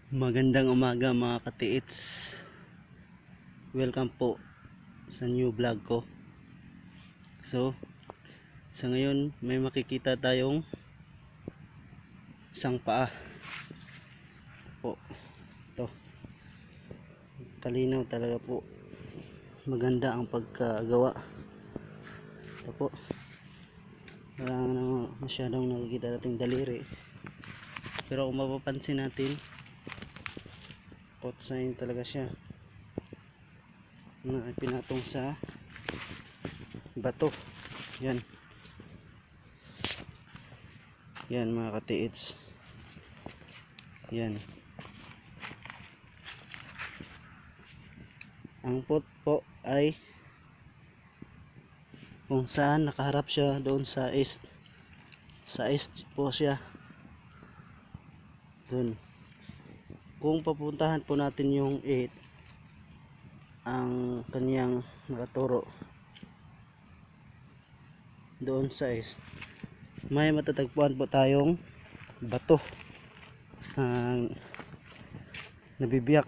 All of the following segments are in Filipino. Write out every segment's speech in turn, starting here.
Magandang umaga mga katiits. Welcome po sa new vlog ko. So, sa ngayon may makikita tayong isang paa po. Ito. Kalinaw talaga po. Maganda ang pagkagawa. Ito po. Wala naman masyadong nakikita nating daliri. Pero kung mapapansin natin, pot sign talaga siya na pinatong sa bato. Yan mga katiits, yan ang pot po ay kung saan nakaharap siya doon sa east po siya doon. Kung papuntahan po natin yung 8, ang kanyang nakaturo doon sa east, may matatagpuan po tayong bato ang nabibiyak.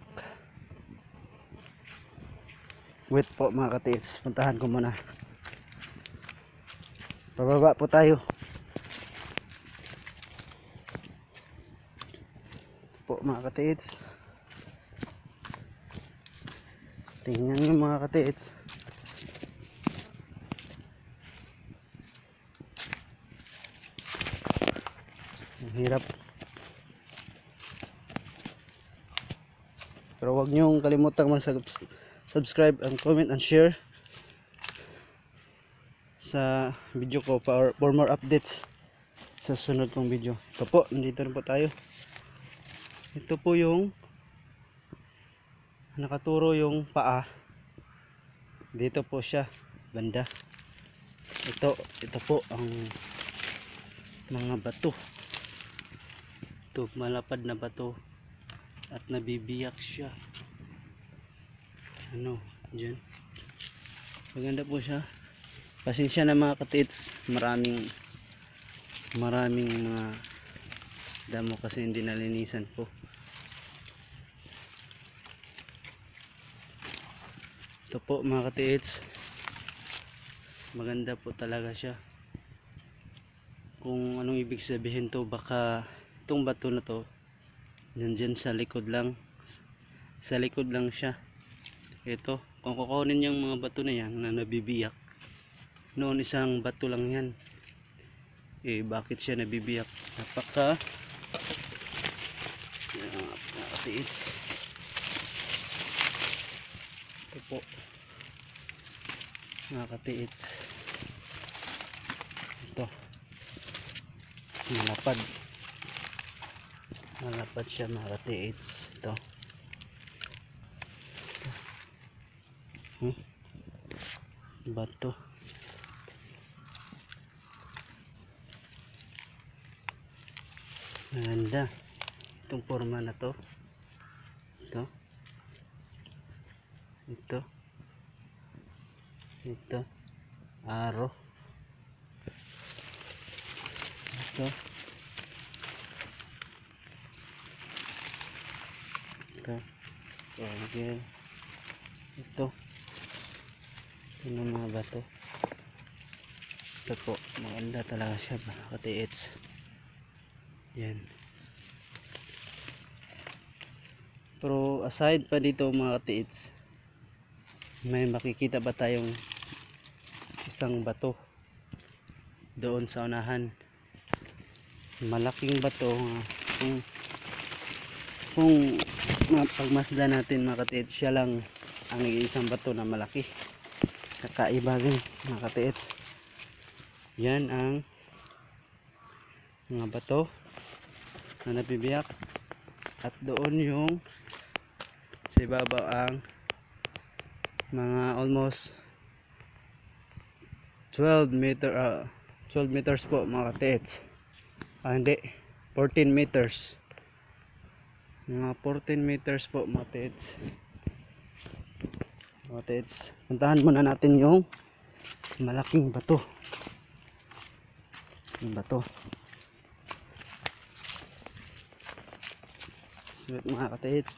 Wait po mga katiits, puntahan ko muna. Pababa po tayo po mga katiits. Tingnan nyo mga katiits, ang hirap, pero huwag nyo kalimutang mag-subscribe and comment and share sa video ko for more updates sa sunod kong video. Ito po, nandito na po tayo. Ito po yung nakaturo yung paa. Dito po siya banda. Ito po ang mga bato. Ito malapad na bato at nabibiyak siya. Ano dyan, maganda po siya. Pasensya na mga katiits, maraming mga damo kasi hindi nalinisan po. Ito po mga katiits, maganda po talaga siya. Kung anong ibig sabihin to, baka itong bato na to nandyan sa likod lang siya. Ito, kung kukunin yung mga bato na yan na nabibiyak, noon isang bato lang yan, bakit siya nabibiyak? Napaka mga katiits. Ito po mga katiits, ito malapad siya mga katiits. Ito bato, maganda itong forma na to. Ito aro, ito orgel, ito ng mga bato. Ito po, maganda talaga siya mga katiits. Yan. Pero aside pa dito mga katiits, may makikita ba tayong isang bato doon sa unahan? Malaking bato. Kung pagmasdan natin mga katiits, siya lang ang isang bato na malaki. Kakaiba din mga katiits. Yan ang mga bato na nabibiyak, at doon yung sa ibabaw ang mga almost 12 meters po mga katiits. Hindi, 14 meters, mga 14 meters po mga katiits. Puntahan muna natin yung malaking bato. Yung bato. So mga katiits,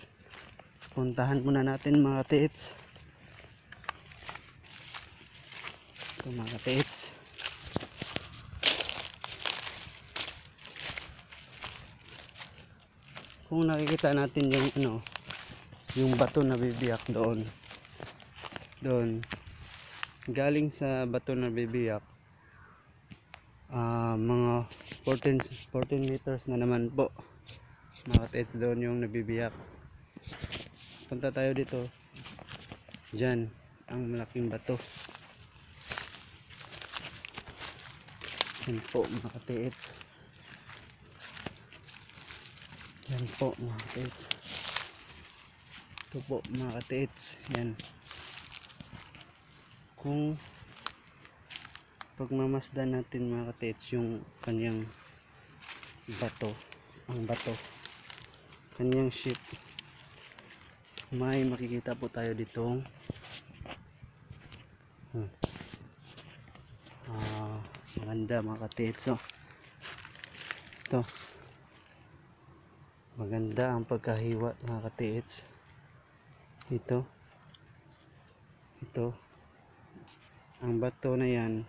puntahan muna natin mga katiits. So mga katiits, kung nakikita natin yung yung bato na bibiyak doon galing sa bato na bibiyak, mga 14 meters na naman po mga katiits, doon yung nabibiyak. Punta tayo dito, dyan ang malaking bato. Yan po mga katiits, yan po mga katiits, ito po mga katiits. Yan, kung pagmamasdan natin mga katiits yung kanyang bato, ang bato, kanyang shape, may makikita po tayo ditong maganda mga katiits. So ito, maganda ang pagkahiwa mga katiits. Ito ang bato na yan,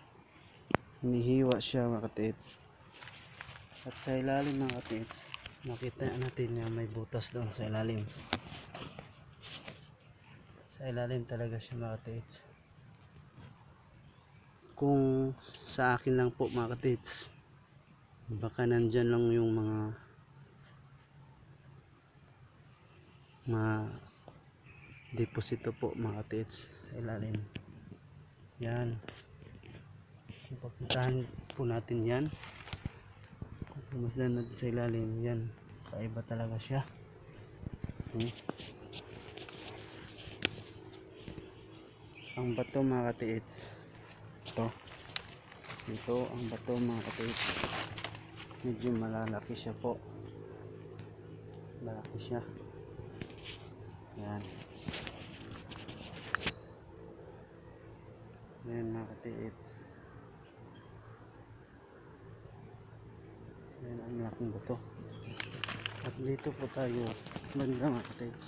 hinihiwa siya mga katiits. At sa ilalim mga katiits, makita natin na may butas doon sa ilalim. Sa ilalim talaga siya mga katiits. Kung sa akin lang po mga katiits, baka nandyan lang yung mga deposito po mga katiits sa ilalim. Yan, ipagpuntahan po natin yan. Kung pumasdan natin sa ilalim, yan, kaiba talaga siya. Ang bato mga katiits, ito ang bato mga katiits, medyo malalaki siya po, malaki siya. Yan, yan mga katiits, yan ang malaking bato. At dito po tayo banda mga katiits,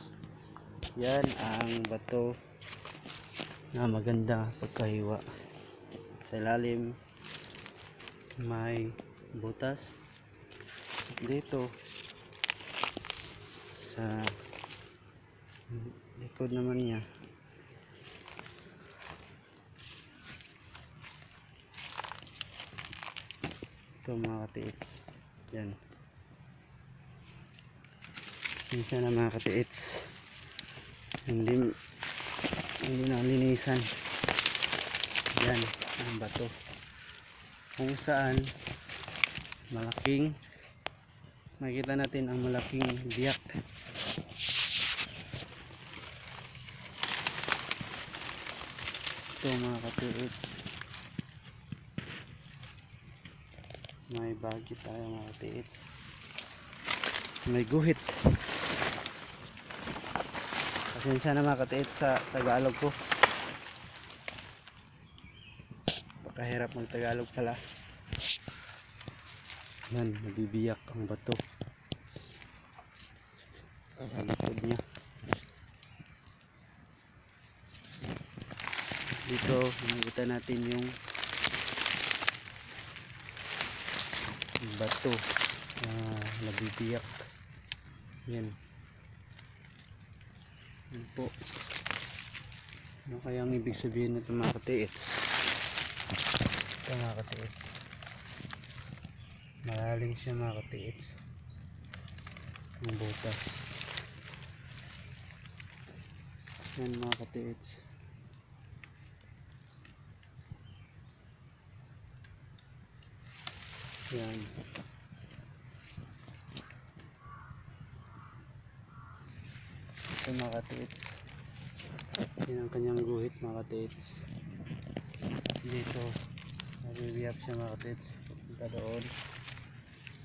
yan ang bato na maganda pagkahiwa. Sa ilalim may butas, dito sa likod naman niya ito mga katiits. Yan, minsan na mga katiits, hindi nalinisan. Yan ang bato kung saan makita natin ang malaking biyak. Ito mga katiits, may bagyo tayo mga katiits, may guhit. Pasensya na mga katiits sa Tagalog ko, pakahirap mag Tagalog pala. Yan, nabibiyak ang bato sa likod niya. Dito makikita natin yung bato nabibiyak. Yan, yan po. Ano kaya ang ibig sabihin nito mga katiits? Ito mga katiits, malalim siya mga katiits, ang butas. Yan mga katiits, yan. Ito mga katiits, yan ang kanyang guhit mga katiits. Dito nabibiyak siya mga katiits, punta doon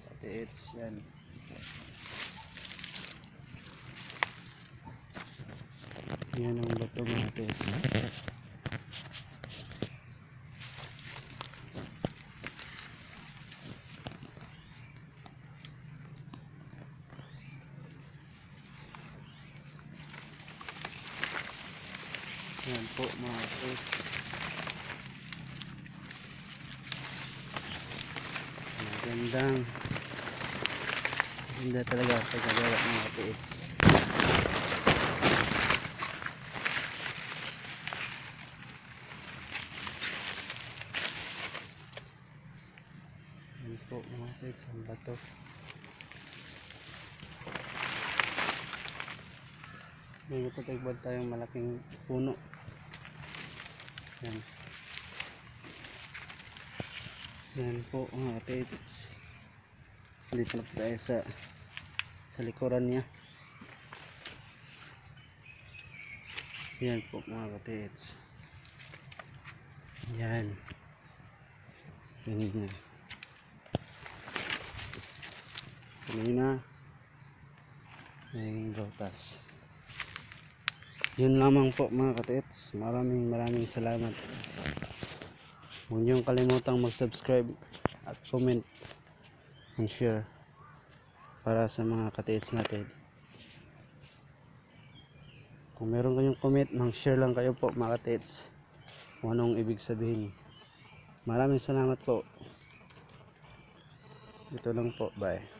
katiits. Yan, yan ang bato mga katiits. Yan po mga katiits. Maganda talaga pagkagawa mga katiits. Yan po mga katiits, ang bato. May ipatagbad tayong malaking puno. Yan. Yan po mga katiits. Dito na po tayo sa likuran niya. Yan po mga katiits. Yan. Kanina may gatas. Yun lamang po mga katiits. Maraming salamat. Huwag niyong kalimutang mag-subscribe at comment and share para sa mga katiits natin. Kung meron kayong comment, mag-share lang kayo po mga katiits kung anong ibig sabihin. Maraming salamat po. Ito lang po. Bye.